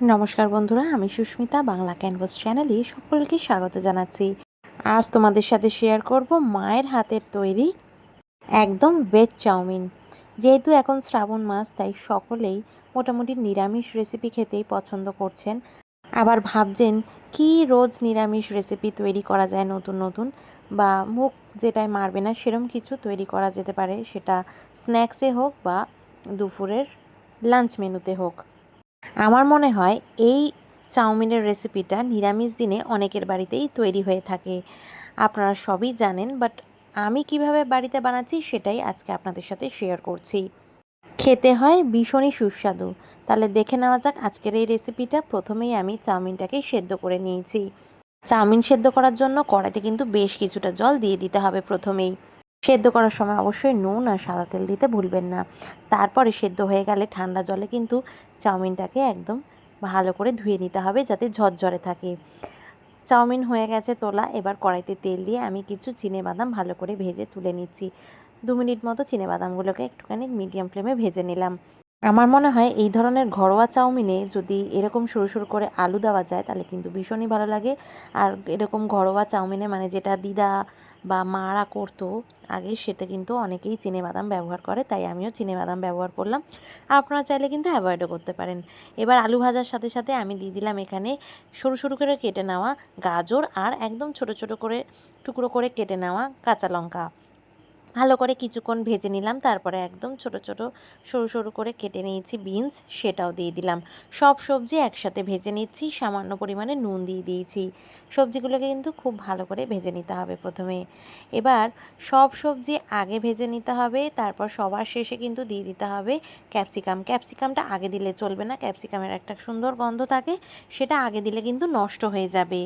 নমস্কার বন্ধুরা, আমি সুস্মিতা বাংলা ক্যানভাস চ্যানেলে সকলকে স্বাগত জানাচ্ছি। আজ তোমাদের সাথে শেয়ার করব মায়ের হাতের তৈরি একদম ভেজ চাউমিন। যেহেতু এখন শ্রাবণ মাস, তাই সকলেই মোটামুটি নিরামিষ রেসিপি খেতেই পছন্দ করছেন। আবার ভাবছেন কি রোজ নিরামিষ রেসিপি তৈরি করা যায় নতুন নতুন, বা মুখ যেটাই মারবে না সেরম কিছু তৈরি করা যেতে পারে, সেটা স্ন্যাক্সে হোক বা দুপুরের লাঞ্চ মেনুতে হোক। আমার মনে হয় এই চাউমিনের রেসিপিটা নিরামিষ দিনে অনেকের বাড়িতেই তৈরি হয়ে থাকে। আপনারা সবই জানেন, বাট আমি কিভাবে বাড়িতে বানাচ্ছি সেটাই আজকে আপনাদের সাথে শেয়ার করছি। খেতে হয় ভীষণই সুস্বাদু। তাহলে দেখে নেওয়া যাক আজকের এই রেসিপিটা। প্রথমেই আমি চাউমিনটাকে সেদ্ধ করে নিয়েছি। চাউমিন সেদ্ধ করার জন্য কড়াইতে কিন্তু বেশ কিছুটা জল দিয়ে দিতে হবে প্রথমেই। সেদ্ধ করার সময় অবশ্যই নুন আর সাদা তেল দিতে ভুলবেন না। তারপরে সেদ্ধ হয়ে গেলে ঠান্ডা জলে কিন্তু চাউমিনটাকে একদম ভালো করে ধুয়ে নিতে হবে যাতে ঝরঝরে থাকে। চাউমিন হয়ে গেছে তোলা, এবার কড়াইতে তেল দিয়ে আমি কিছু চিনেবাদাম ভালো করে ভেজে তুলে নিচ্ছি। 2 মিনিট মতো চিনেবাদামগুলোকে একটুখানি মিডিয়াম ফ্লেমে ভেজে নিলাম। আমার মনে হয় এই ধরনের ঘরোয়া চাউমিনে যদি এরকম সরু সরু করে আলু দেওয়া যায় তাহলে কিন্তু ভীষণই ভালো লাগে। আর এরকম ঘরোয়া চাউমিনে মানে যেটা দিদা বা মারা করতো আগে, সেটা কিন্তু অনেকেই চিনেবাদাম ব্যবহার করে, তাই আমিও চিনেবাদাম ব্যবহার করলাম। আপনারা চাইলে কিন্তু অ্যাভয়েডও করতে পারেন। এবার আলু ভাজার সাথে সাথে আমি দিয়ে দিলাম এখানে সরু সরু করে কেটে নেওয়া গাজর আর একদম ছোট ছোট করে টুকরো করে কেটে নেওয়া কাঁচা লঙ্কা। ভালো করে কিছুক্ষণ ভেজে নিলাম। তারপরে একদম ছোট ছোট সরু সরু করে কেটে নিয়েছি বিনস, সেটাও দিয়ে দিলাম। সব সবজি একসাথে ভেজে নিচ্ছি, সামান্য পরিমাণে নুন দিয়ে দিয়েছি। সবজিগুলোকে কিন্তু খুব ভালো করে ভেজে নিতে হবে প্রথমে। এবার সব সবজি আগে ভেজে নিতে হবে, তারপর সবার শেষে কিন্তু দিয়ে দিতে হবে ক্যাপসিকাম। ক্যাপসিকামটা আগে দিলে চলবে না, ক্যাপসিকামের একটা সুন্দর গন্ধ থাকে, সেটা আগে দিলে কিন্তু নষ্ট হয়ে যাবে।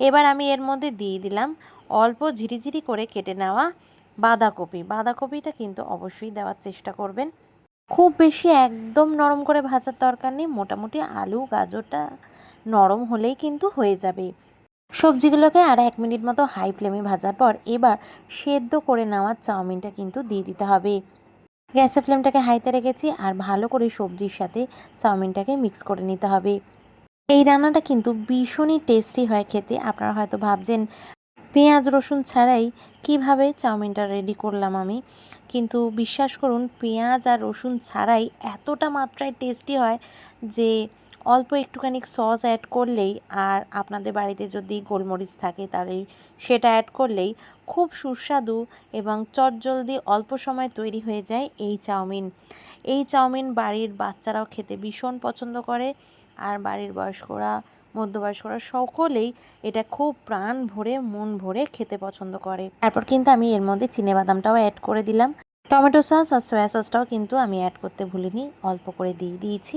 এবার আমি এর মধ্যে দিয়ে দিলাম অল্প ঝিরিঝিরি করে কেটে নেওয়া বাঁধাকপি। বাঁধাকপিটা কিন্তু অবশ্যই দেওয়ার চেষ্টা করবেন। খুব বেশি একদম নরম করে ভাজার দরকার নেই, মোটামুটি আলু গাজরটা নরম হলেই কিন্তু হয়ে যাবে। সবজিগুলোকে আর 1 মিনিট মতো হাই ফ্লেমে ভাজার পর এবার সেদ্ধ করে নেওয়া চাউমিনটা কিন্তু দিয়ে দিতে হবে। গ্যাসের ফ্লেমটাকে হাইতে রেখেছি আর ভালো করে সবজির সাথে চাউমিনটাকে মিক্স করে নিতে হবে। এই রান্নাটা কিন্তু ভীষণই টেস্টি হয় খেতে। আপনারা হয়তো ভাবছেন পেঁয়াজ রসুন ছাড়াই কিভাবে চাউমিনটা রেডি করলাম আমি, কিন্তু বিশ্বাস করুন পেঁয়াজ আর রসুন ছাড়াই এতটা মাত্রায় টেস্টি হয় যে অল্প একটুখানি সস অ্যাড করলেই, আর আপনাদের বাড়িতে যদি গোলমরিচ থাকে তাহলে সেটা অ্যাড করলেই খুব সুস্বাদু এবং চটজলদি অল্প সময় তৈরি হয়ে যায় এই চাউমিন। এই চাউমিন বাড়ির বাচ্চারাও খেতে ভীষণ পছন্দ করে, আর বাড়ির বয়স্করা মধ্যবয়স্করা সকলেই এটা খুব প্রাণ ভরে মন ভরে খেতে পছন্দ করে। তারপর কিন্তু আমি এর মধ্যে চিনেবাদামটাও অ্যাড করে দিলাম। টমেটো সস আর সয়া সসটাও কিন্তু আমি অ্যাড করতে ভুলিনি, অল্প করে দিয়ে দিয়েছি।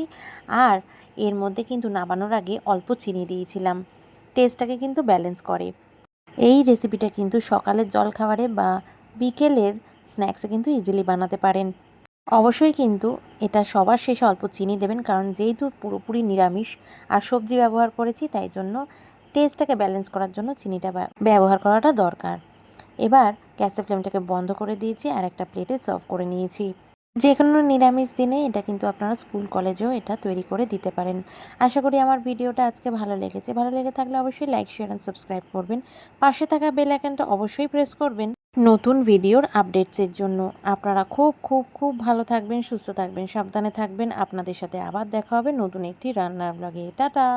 আর এর মধ্যে কিন্তু নামানোর আগে অল্প চিনি দিয়েছিলাম, টেস্টটাকে কিন্তু ব্যালেন্স করে। এই রেসিপিটা কিন্তু সকালের জলখাবারে বা বিকেলের স্ন্যাক্সে কিন্তু ইজিলি বানাতে পারেন। অবশ্যই কিন্তু এটা সবার শেষে অল্প চিনি দেবেন, কারণ যেহেতু পুরোপুরি নিরামিষ আর সবজি ব্যবহার করেছি, তাই জন্য টেস্টটাকে ব্যালেন্স করার জন্য চিনিটা ব্যবহার করাটা দরকার। এবার গ্যাসের ফ্লেমটাকে বন্ধ করে দিয়েছি আর একটা প্লেটে সার্ভ করে নিয়েছি। যে কোনো নিরামিষ দিনে এটা কিন্তু আপনারা স্কুল কলেজেও এটা তৈরি করে দিতে পারেন। আশা করি আমার ভিডিওটা আজকে ভালো লেগেছে। ভালো লেগে থাকলে অবশ্যই লাইক শেয়ার অ্যান্ড সাবস্ক্রাইব করবেন। পাশে থাকা বেল আইকনটা অবশ্যই প্রেস করবেন নতুন ভিডিওর আপডেটসের জন্য। আপনারা খুব খুব খুব ভালো থাকবেন, সুস্থ থাকবেন, সাবধানে থাকবেন। আপনাদের সাথে আবার দেখা হবে নতুন একটি রান্নার ব্লগে। টাটা।